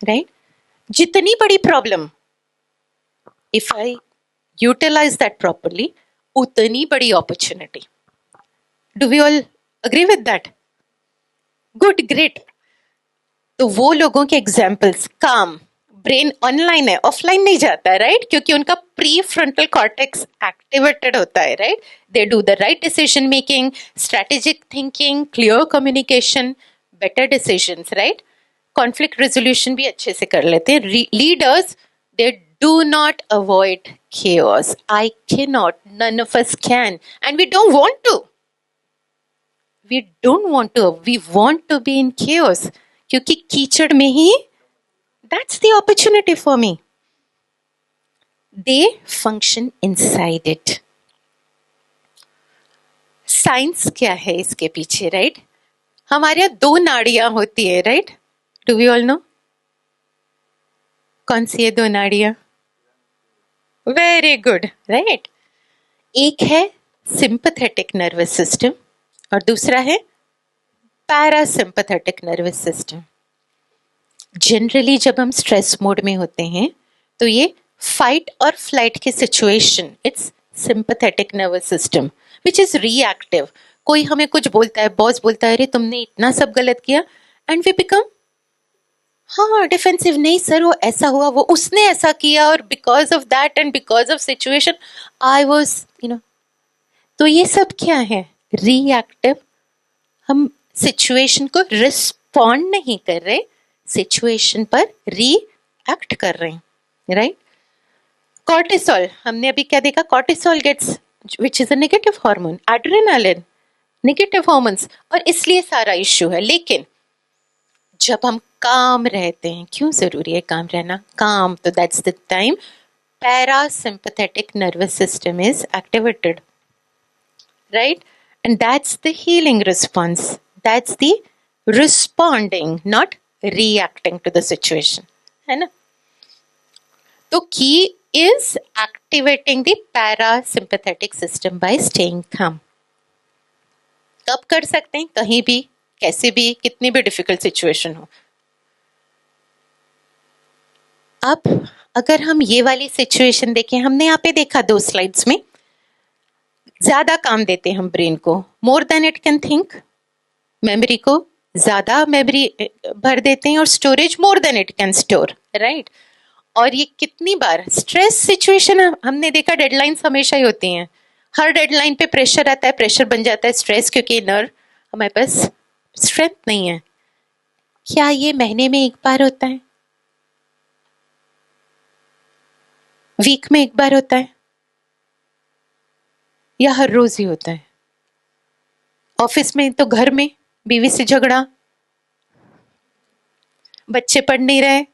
Right? जितनी बड़ी problem, if I utilize that properly, उतनी बड़ी opportunity. Do we all agree with that? Good, great. तो वो लोगों के एग्जाम्पल्स, काम, ब्रेन ऑनलाइन है, ऑफलाइन नहीं जाता है, राइट? क्योंकि उनका प्री फ्रंटल कॉर्टेक्स एक्टिवेटेड होता है, right? They do the right decision making, strategic thinking, clear communication, better decisions, right? Conflict resolution भी अच्छे से कर लेते हैं. Leaders, they do not avoid chaos. I cannot, none of us can, and we don't want to. We don't want to. We want to be in chaos. क्योंकि कीचड़ में ही, that's the opportunity for me. They function inside it. Science क्या है इसके पीछे, right? हमारे यहाँ 2 नाड़ियां होती है, right? Do we all know? कौन सी है 2 नाड़ियां? Very good, right? एक है सिंपैथेटिक नर्वस सिस्टम और दूसरा है पैरासिम्पैथेटिक नर्वस सिस्टम. जनरली जब हम स्ट्रेस मोड में होते हैं तो ये फाइट और फ्लाइट की situation, it's sympathetic nervous system which is reactive. कोई हमें कुछ बोलता है, बॉस बोलता है अरे तुमने इतना सब गलत किया, एंड वी बिकम हाँ डिफेंसिव. नहीं सर, वो ऐसा हुआ, वो उसने ऐसा किया, और because of that and because of situation I was तो ये सब क्या है? रिएक्टिव. हम सिचुएशन को रिस्पॉन्ड नहीं कर रहे, सिचुएशन पर रिएक्ट कर रहे हैं, राइट? कॉर्टिसोल, हमने अभी क्या देखा? Cortisol gets, which is a negative hormone, adrenaline, negative hormones, और इसलिए सारा इश्यू है. लेकिन जब हम काम रहते हैं, क्यों जरूरी है काम रहना? काम, तो that's the time parasympathetic nervous system is activated, right? And that's the healing response. That's the responding, not reacting to the situation. है ना? तो key is activating the parasympathetic system by staying calm. कब कर सकते हैं? कहीं भी, कैसे भी, कितनी भी डिफिकल्ट सिचुएशन हो. अब अगर हम ये वाली सिचुएशन देखें, हमने यहाँ पे देखा 2 स्लाइड्स में, ज्यादा काम देते हैं हम ब्रेन को, more than it can think. Memory को ज्यादा मेमोरी भर देते हैं और storage more than it can store, right? और ये कितनी बार स्ट्रेस सिचुएशन, हमने देखा डेडलाइंस हमेशा ही होती हैं. हर डेडलाइन पे प्रेशर आता है, प्रेशर बन जाता है स्ट्रेस, क्योंकि इनर हमारे पास स्ट्रेंथ नहीं है. क्या ये महीने में 1 बार होता है? वीक में 1 बार होता है? या हर रोज ही होता है? ऑफिस में तो घर में बीवी से झगड़ा, बच्चे पढ़ नहीं रहे,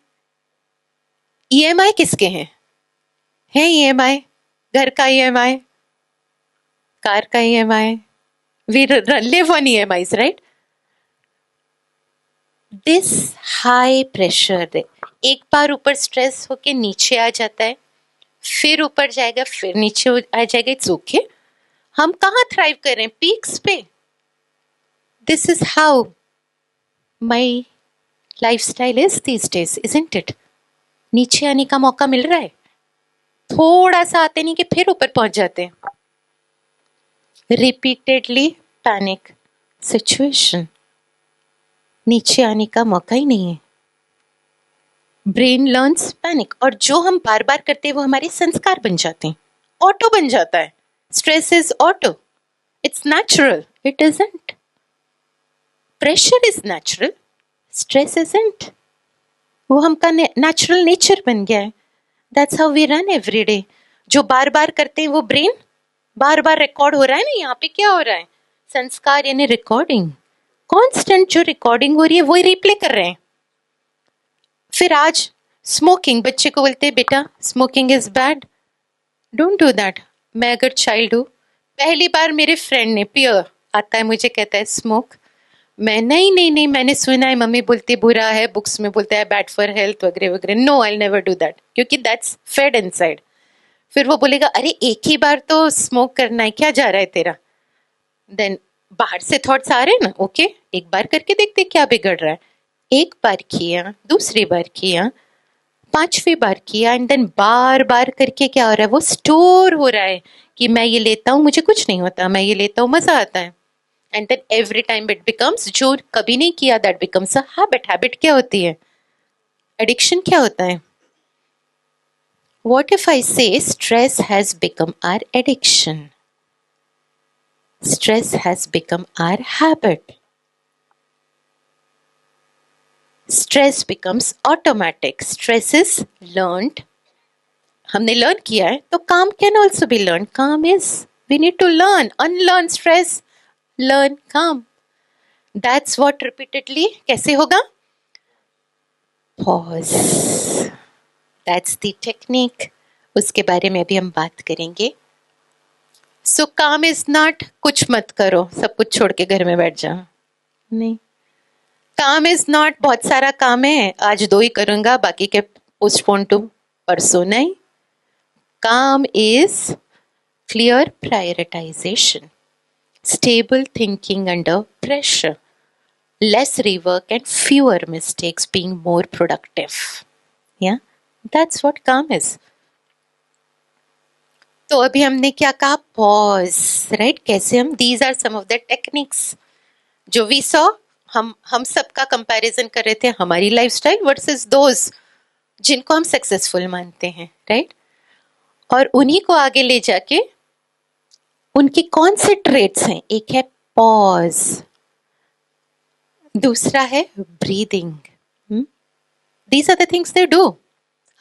ईएमआई किसके हैं? है ईएमआई, घर का ईएमआई, कार का EMI, we live on EMIs, right? This high pressure, एक बार ऊपर स्ट्रेस होके नीचे आ जाता है, फिर ऊपर जाएगा, फिर नीचे आ जाएगा. It's okay. हम कहाँ थ्राइव कर रहे हैं? पीक्स पे. This is how my lifestyle is these days, isn't it? नीचे आने का मौका मिल रहा है, थोड़ा सा आते नहीं कि फिर ऊपर पहुंच जाते हैं. रिपीटेडली पैनिक सिचुएशन, नीचे आने का मौका ही नहीं है. ब्रेन लर्न्स पैनिक, और जो हम बार बार करते हैं वो हमारे संस्कार बन जाते हैं, ऑटो बन जाता है. Stress is auto. It's natural. It isn't. Pressure is natural. Stress isn't. वो हमका natural nature बन गया है. That's how we run every day. जो बार बार करते हैं वो ब्रेन बार बार रिकॉर्ड हो रहा है ना. यहाँ पे क्या हो रहा है? संस्कार यानी रिकॉर्डिंग. कॉन्स्टेंट जो रिकॉर्डिंग हो रही है वो रिप्ले कर रहे हैं. फिर आज स्मोकिंग, बच्चे को बोलते हैं बेटा smoking is bad, don't do that. मैं अगर चाइल्ड हूँ, पहली बार मेरे फ्रेंड ने, पियर आता है, मुझे कहता है स्मोक, मैं नहीं मैंने सुना है मम्मी बोलती बुरा है, बुक्स में बोलता है बैड फॉर हेल्थ वगैरह वगैरह. No, I never do that, क्योंकि दैट्स फेड इनसाइड. फिर वो बोलेगा अरे एक ही बार तो स्मोक करना है, क्या जा रहा है तेरा? देन बाहर से थॉट्स आ रहे हैं ना, ओके एक बार करके देखते क्या बिगड़ रहा है. एक बार किया, दूसरी बार किया, पांचवी बार किया, एंड देन बार बार करके क्या हो रहा है, वो स्टोर हो रहा है कि मैं ये लेता हूँ मुझे कुछ नहीं होता, मैं ये लेता हूँ मजा आता है. And then every time it becomes, जो कभी नहीं किया that becomes a habit. Habit क्या होती है? एडिक्शन क्या होता है? What if I say stress has become our addiction? Stress has become our habit. Stress becomes automatic. Stress is learned. हमने learn किया है, तो calm can also be learned. Calm is, we need to learn, unlearn stress, learn calm. That's what repeatedly कैसे होगा? Pause. That's the technique. उसके बारे में भी हम बात करेंगे. So calm is not कुछ मत करो, सब कुछ छोड़ के घर में बैठ जाओ. नहीं. काम इज नॉट बहुत सारा काम है, आज 2 ही करूंगा, बाकी के पोस्टपोन टू परसों. नहीं. काम is clear prioritization, stable thinking under pressure, less rework and fewer mistakes, being more productive. या दैट्स व्हाट काम इज. तो अभी हमने क्या कहा? पॉज. राइट. कैसे हम, these are some of the techniques जो वी सॉ. हम सबका कंपैरिजन कर रहे थे, हमारी लाइफस्टाइल वर्सेस दोज जिनको हम सक्सेसफुल मानते हैं. राइट. और उन्हीं को आगे ले जाके उनकी कौन से ट्रेट्स हैं? एक है पॉज, दूसरा है breathing. These are the things they do.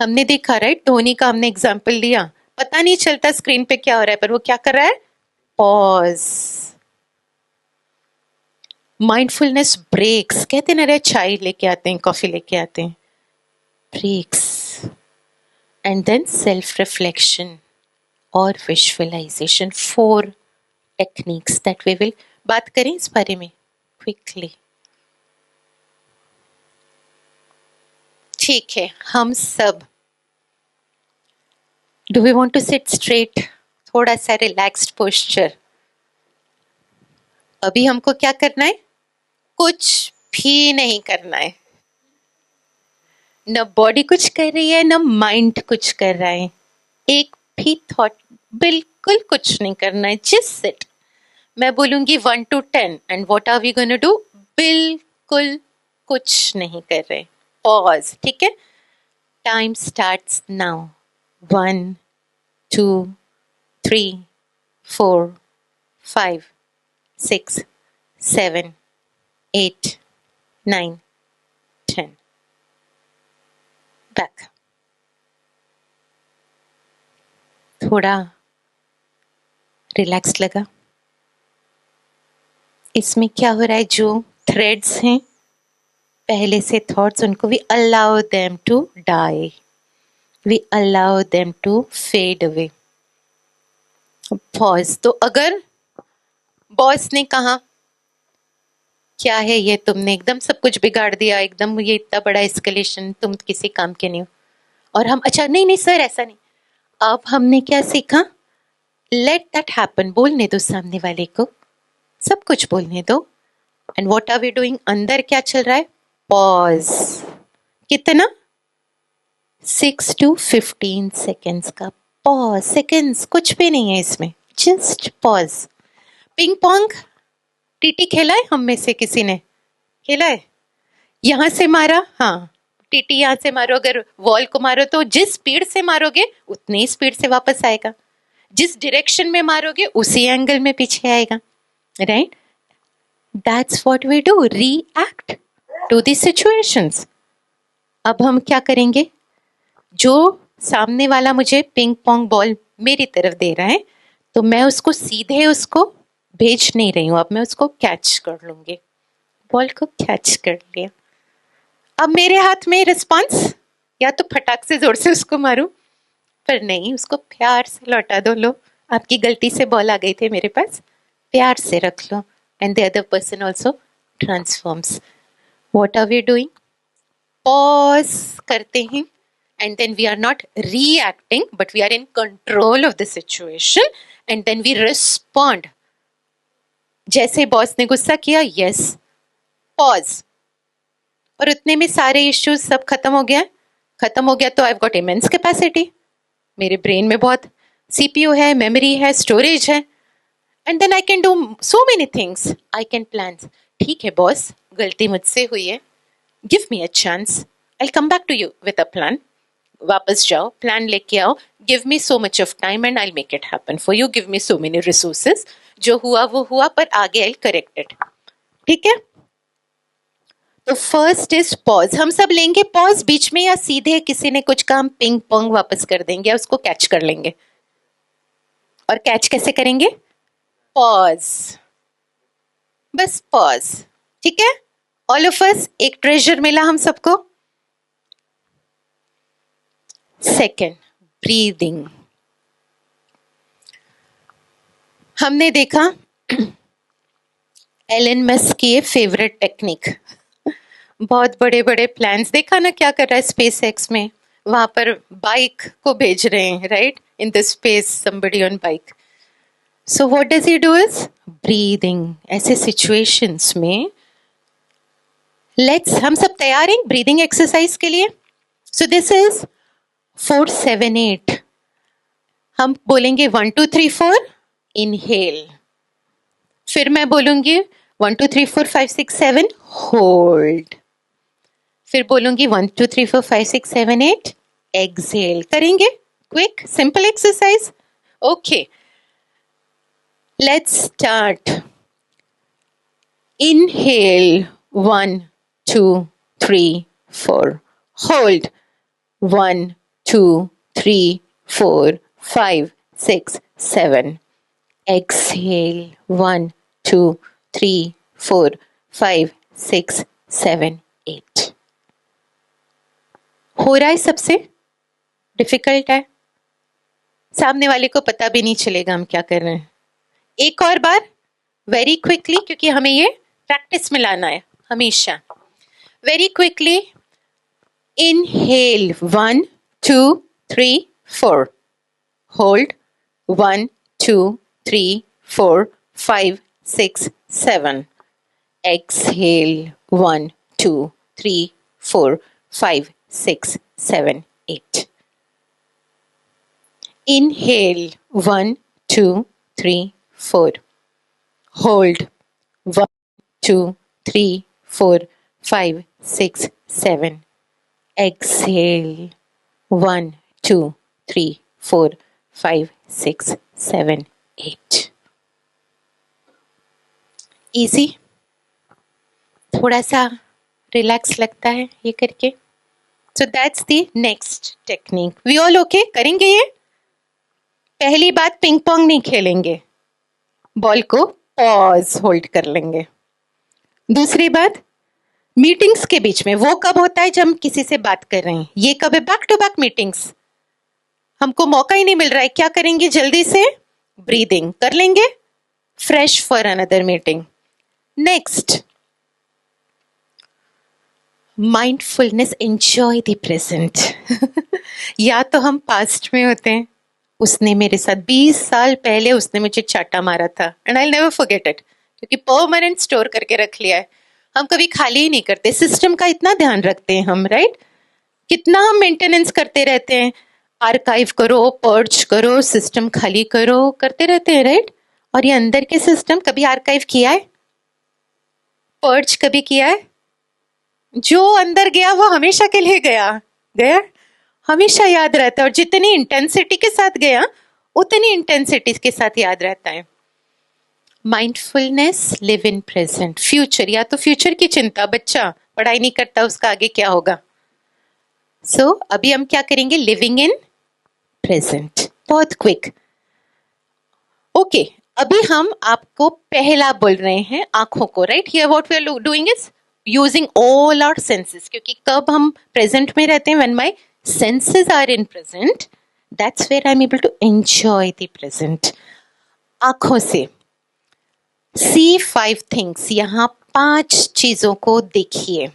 हमने देखा, राइट, धोनी का हमने एग्जाम्पल लिया, पता नहीं चलता स्क्रीन पे क्या हो रहा है, पर वो क्या कर रहा है? पॉज. माइंडफुलनेस ब्रेक्स, कहते ना रे, चाय लेके आते हैं, कॉफी लेके आते हैं, breaks. And then self reflection और visualisation. 4 techniques that we will बात करें इस बारे में क्विकली. ठीक है. हम सब, do we want to sit straight, थोड़ा सा रिलैक्स्ड पोस्चर. अभी हमको क्या करना है? कुछ भी नहीं करना है. न बॉडी कुछ कर रही है, न माइंड कुछ कर रहा है. एक भी थॉट, बिल्कुल कुछ नहीं करना है. Just sit. मैं बोलूंगी 1 to 10 and what are we gonna do? बिल्कुल कुछ नहीं कर रहे. पॉज. ठीक है. Time starts now. 1 2 3 4 5 6 7 8 9 10. बैक. थोड़ा रिलैक्स लगा. इसमें क्या हो रहा है? जो थ्रेड्स हैं पहले से थॉट्स, उनको we allow them to die, we allow them to fade away. Pause. तो अगर बॉस ने कहा क्या है ये, तुमने एकदम सब कुछ बिगाड़ दिया, एकदम ये इतना बड़ा एस्केलेशन, तुम किसी काम के नहीं हो, और हम, अच्छा नहीं नहीं सर ऐसा नहीं. अब हमने क्या सीखा? Let that happen. बोलने दो सामने वाले को, सब कुछ बोलने दो. And what are we doing? अंदर क्या चल रहा है? पॉज. कितना? 6 to 15 सेकेंड्स का पॉज. सेकेंड्स कुछ भी नहीं है इसमें, just pause. Ping pong TT खेला है? हम में से किसी ने खेला है? यहां से मारा, हाँ, टीटी यहां से मारो, अगर वॉल को मारो तो जिस स्पीड से मारोगे उतनी स्पीड से वापस आएगा, जिस डायरेक्शन में मारोगे उसी एंगल में पीछे आएगा. Right. That's what we do, react to the situations. अब हम क्या करेंगे? जो सामने वाला मुझे पिंग पोंग बॉल मेरी तरफ दे रहा है, तो मैं उसको सीधे उसको भेज नहीं रही हूं, अब मैं उसको कैच कर लूंगी. बॉल को कैच कर लिया. अब मेरे हाथ में रिस्पॉन्स, या तो फटाक से जोर से उसको मारूं, पर नहीं, उसको प्यार से लौटा दो. लो, आपकी गलती से बॉल आ गई थी मेरे पास, प्यार से रख लो. And the other person also transforms. What are we doing? Pause करते हैं. And then we are not reacting, but we are in control of the situation, and then we respond. जैसे बॉस ने गुस्सा किया, yes, pause. और उतने में सारे इश्यूज सब खत्म हो गया। खत्म हो गया तो आई गॉट इमेंस कैपेसिटी, मेरे ब्रेन में बहुत सीपीयू है, मेमोरी है, स्टोरेज है, and then I can do so many things, I can plan. ठीक है बॉस, गलती मुझसे हुई है, give me a chance, I come back to you with a plan. वापस जाओ, प्लान लेके आओ, give me so much of time and I make it happen for you, give me so many resources. जो हुआ वो हुआ, पर आगे आई करेक्ट इट। ठीक है, तो फर्स्ट इज पॉज। हम सब लेंगे पॉज बीच में, या सीधे किसी ने कुछ काम पिंग पोंग वापस कर देंगे या उसको कैच कर लेंगे। और कैच कैसे करेंगे? पॉज, बस पॉज। ठीक है, ऑल ऑफ अस, एक ट्रेजर मिला हम सबको। Second, breathing. हमने देखा एलन मस्क की फेवरेट टेक्निक, बहुत बड़े बड़े प्लान्स, देखा ना क्या कर रहा है स्पेस एक्स में, वहां पर बाइक को भेज रहे हैं, right, in the space, somebody on bike. So what does he do is breathing. ऐसे सिचुएशंस में लेट्स, हम सब तैयार हैं ब्रीदिंग एक्सरसाइज के लिए। So this is 4-7-8। हम बोलेंगे 1-2-3-4, इनहेल। फिर मैं बोलूंगी 1-2-3-4-5-6-7, होल्ड। फिर बोलूंगी 1-2-3-4-5-6-7-8, एक्सहेल। करेंगे quick simple exercise. Okay, let's start. Inhale 1-2-3-4, hold 1-2-3-4-5-6-7, exhale 1-2-3-4-5-6-7-8। हो रहा है सबसे? डिफिकल्ट है? सामने वाले को पता भी नहीं चलेगा हम क्या कर रहे हैं। एक और बार वेरी क्विकली, क्योंकि हमें ये प्रैक्टिस में लाना है हमेशा। Very quickly, inhale 1-2-3-4, hold 1-2-3-4-5-6-7, exhale 1-2-3-4-5-6-7-8. Inhale 1-2-3-4, hold 1-2-3-4-5-6-7, exhale 1-2-3-4-5-6-7-8. Easy, थोड़ा सा रिलैक्स लगता है ये करके। So that's the next technique. We all okay? करेंगे ये। पहली बात, पिंग पोंग नहीं खेलेंगे, बॉल को पॉज होल्ड कर लेंगे। दूसरी बात, मीटिंग्स के बीच में, वो कब होता है जब हम किसी से बात कर रहे हैं, ये कब है? बैक टू बैक मीटिंग्स, हमको मौका ही नहीं मिल रहा है, क्या करेंगे? जल्दी से ब्रीदिंग कर लेंगे, fresh for another meeting. Next, mindfulness, enjoy the present. या तो हम पास्ट में होते हैं, उसने मेरे साथ 20 साल पहले उसने मुझे चाटा मारा था, and I never forget it, क्योंकि परमानेंट स्टोर करके रख लिया है। हम कभी खाली ही नहीं करते, सिस्टम का इतना ध्यान रखते हैं हम, राइट? कितना हम मेंटेनेंस करते रहते हैं, आर्काइव करो, पर्च करो, सिस्टम खाली करो, करते रहते हैं, राइट? और ये अंदर के सिस्टम कभी आर्काइव किया है? पर्च कभी किया है? जो अंदर गया वो हमेशा के लिए गया, गया, हमेशा याद रहता है, और जितनी इंटेंसिटी के साथ गया उतनी इंटेंसिटी के साथ याद रहता है। Mindfulness, live in present. Future, या तो फ्यूचर की चिंता, बच्चा पढ़ाई नहीं करता उसका आगे क्या होगा। सो अभी हम क्या करेंगे? लिविंग इन प्रेजेंट, बहुत क्विक। ओके, अभी हम आपको पहला बोल रहे हैं आंखों को, right? Here what we are doing is using all our senses, क्योंकि कब हम प्रेजेंट में रहते हैं, when my senses are in present, that's where I'm able to enjoy the present. आंखों से see 5 things, यहां 5 चीजों को देखिए।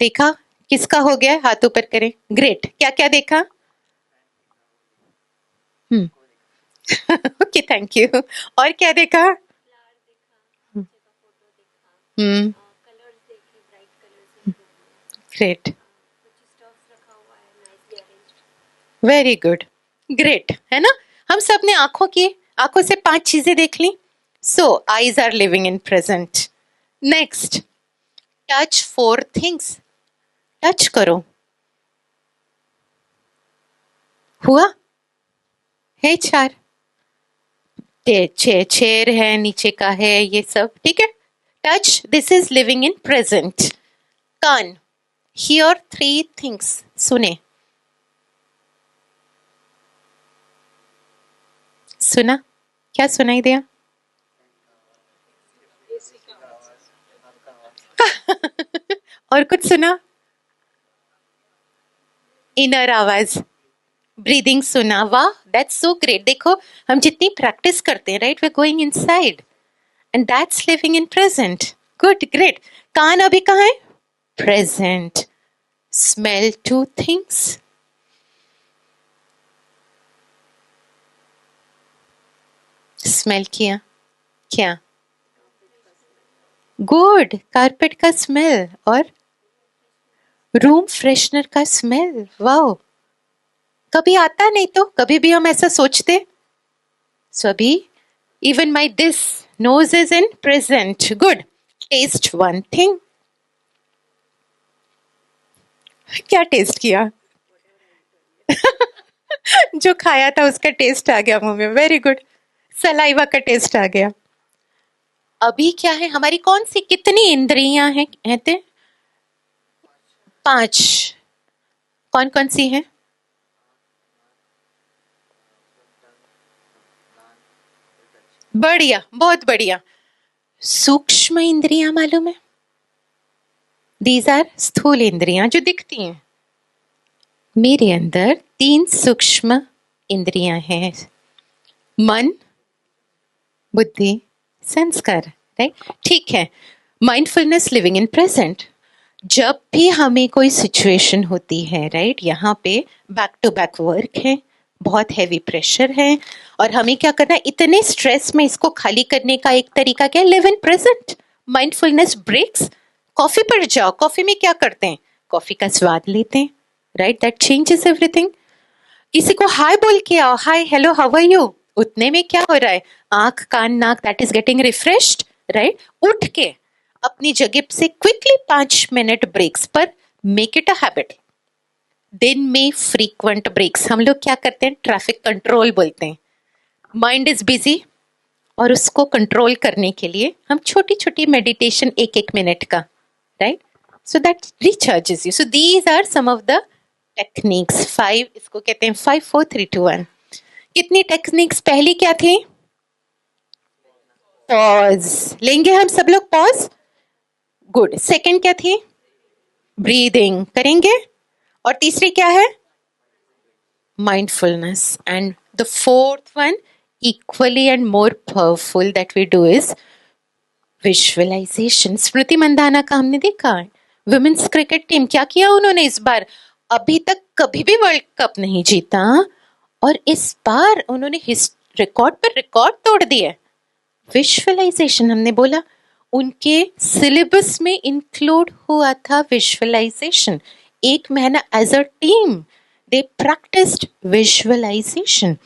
देखा? किसका हो गया? हाथ ऊपर करें। ग्रेट, क्या क्या देखा? Okay, thank you. और क्या देखा? हम्म, कलर्स देखे, ब्राइट कलर्स हैं, ग्रेट, कुछ स्टफ्स रखा हुआ है, nicely arranged. Very good, great, है ना। हम सब ने आंखों से 5 चीजें देख ली. So eyes are living in present. Next, touch 4 things. Touch करो. हुआ है 4. चेयर है, नीचे का है, ये सब ठीक है. Touch, this is living in present. कान, हियर 3 थिंग्स. सुने. सुना? क्या सुनाई दिया? और कुछ सुना? इनर आवाज, ब्रीदिंग सुना. वाह, दैट्स सो ग्रेट. देखो, हम जितनी प्रैक्टिस करते हैं, right, we are going inside and that's living in present. Good, great. कान अभी कहाँ है? प्रेजेंट. Smell 2 things. स्मेल किया क्या? गुड, कारपेट का स्मेल और रूम फ्रेशनर का स्मेल. वाओ, कभी आता नहीं तो कभी भी हम ऐसा सोचते. सो अभी even my this nose is in present. Good. Taste 1 thing. क्या टेस्ट किया? जो खाया था उसका टेस्ट आ गया मुंह में. Very good. सलाइवा का टेस्ट आ गया. अभी क्या है हमारी? कौन सी, कितनी इंद्रियां हैं कहते? 5. कौन कौन सी हैं? बढ़िया, बहुत बढ़िया. सूक्ष्म इंद्रियां मालूम है? दीज आर स्थूल इंद्रियां जो दिखती हैं. मेरे अंदर 3 सूक्ष्म इंद्रियां हैं. मन, बुद्धि, संस्कार. राइट, ठीक है. Mindfulness, living in present. जब भी हमें कोई सिचुएशन होती है, राइट, यहाँ पे बैक टू बैक वर्क है, बहुत हैवी प्रेशर है, और हमें क्या करना है? इतने स्ट्रेस में इसको खाली करने का एक तरीका क्या है? Live in present. Mindfulness breaks. Coffee पर जाओ. कॉफी में क्या करते हैं? कॉफी का स्वाद लेते हैं, राइट, दैट चेंजेस एवरीथिंग. किसी को हाय बोल के आओ, हाय, हेलो, हाउ आर यू. उतने में क्या हो रहा है? आंख, कान, नाक, that is getting refreshed, right. उठ के अपनी जगह से क्विकली 5 मिनट ब्रेक्स पर मेक इट अ हैबिट. दिन में फ्रीक्वेंट ब्रेक्स. हम लोग क्या करते हैं? ट्रैफिक कंट्रोल बोलते हैं. माइंड इज बिजी और उसको कंट्रोल करने के लिए हम छोटी छोटी मेडिटेशन 1-1 मिनट का, right, so that recharges you. So these are some of the techniques. 5, इसको कहते हैं 5 4 3 2 1. कितनी टेक्निक्स? पहली क्या थी? पॉज. लेंगे हम सब लोग पॉज. गुड. सेकंड क्या थी? ब्रीदिंग करेंगे. और तीसरी क्या है? Mindfulness. And the fourth one, equally and more powerful that we do is visualization. Smriti Mandhana का हमने देखा है. वुमेन्स क्रिकेट टीम क्या किया उन्होंने इस बार? अभी तक कभी भी वर्ल्ड कप नहीं जीता और इस बार उन्होंने रिकॉर्ड पर रिकॉर्ड तोड़ दिया. विजुअलाइजेशन, हमने बोला उनके सिलेबस में इंक्लूड हुआ था विजुअलाइजेशन. 1 महीना as a team they practiced visualization.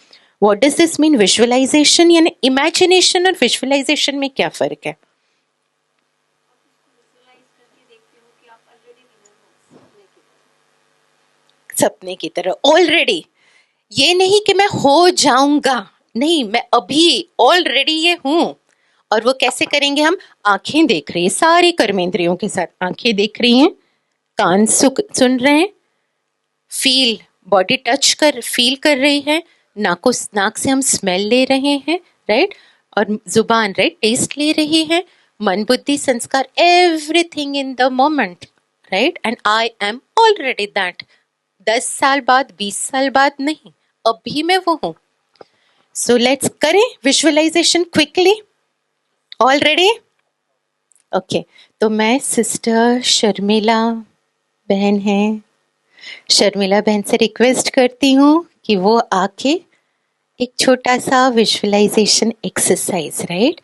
What does this mean? Visualization यानी इमेजिनेशन और विजुअलाइजेशन में क्या फर्क है? सपने की तरह ऑलरेडी. ये नहीं कि मैं हो जाऊंगा, नहीं, मैं अभी ऑलरेडी ये हूं. और वो कैसे करेंगे हम? आंखें देख रही है, सारे कर्मेंद्रियों के साथ आंखें देख रही हैं, कान सुन रहे हैं, फील, बॉडी टच कर फील कर रही है, नाक से हम स्मेल ले रहे हैं, राइट, और जुबान, राइट, टेस्ट ले रही है, मन, बुद्धि, संस्कार, everything in the moment, right. And I am already that. 10 साल बाद, 20 साल बाद नहीं, अभी मैं वो हूं. सो लेट्स करें विजुअलाइजेशन क्विकली. Already okay. तो मैं सिस्टर शर्मिला बहन है, शर्मिला बहन से रिक्वेस्ट करती हूँ कि वो आके एक छोटा सा विजुअलाइजेशन एक्सरसाइज, राइट,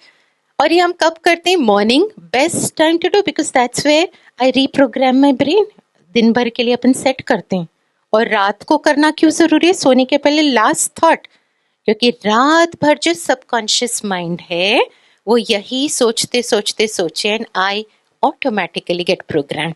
और ये हम कब करते हैं? Morning best time to do, because that's where I reprogram my brain. दिन भर के लिए अपन सेट करते हैं. और रात को करना क्यों जरूरी है? सोने के पहले लास्ट थॉट. क्योंकि रात भर जो सबकॉन्शियस माइंड है वो यही सोचते सोचते सोचे, and I automatically get programme.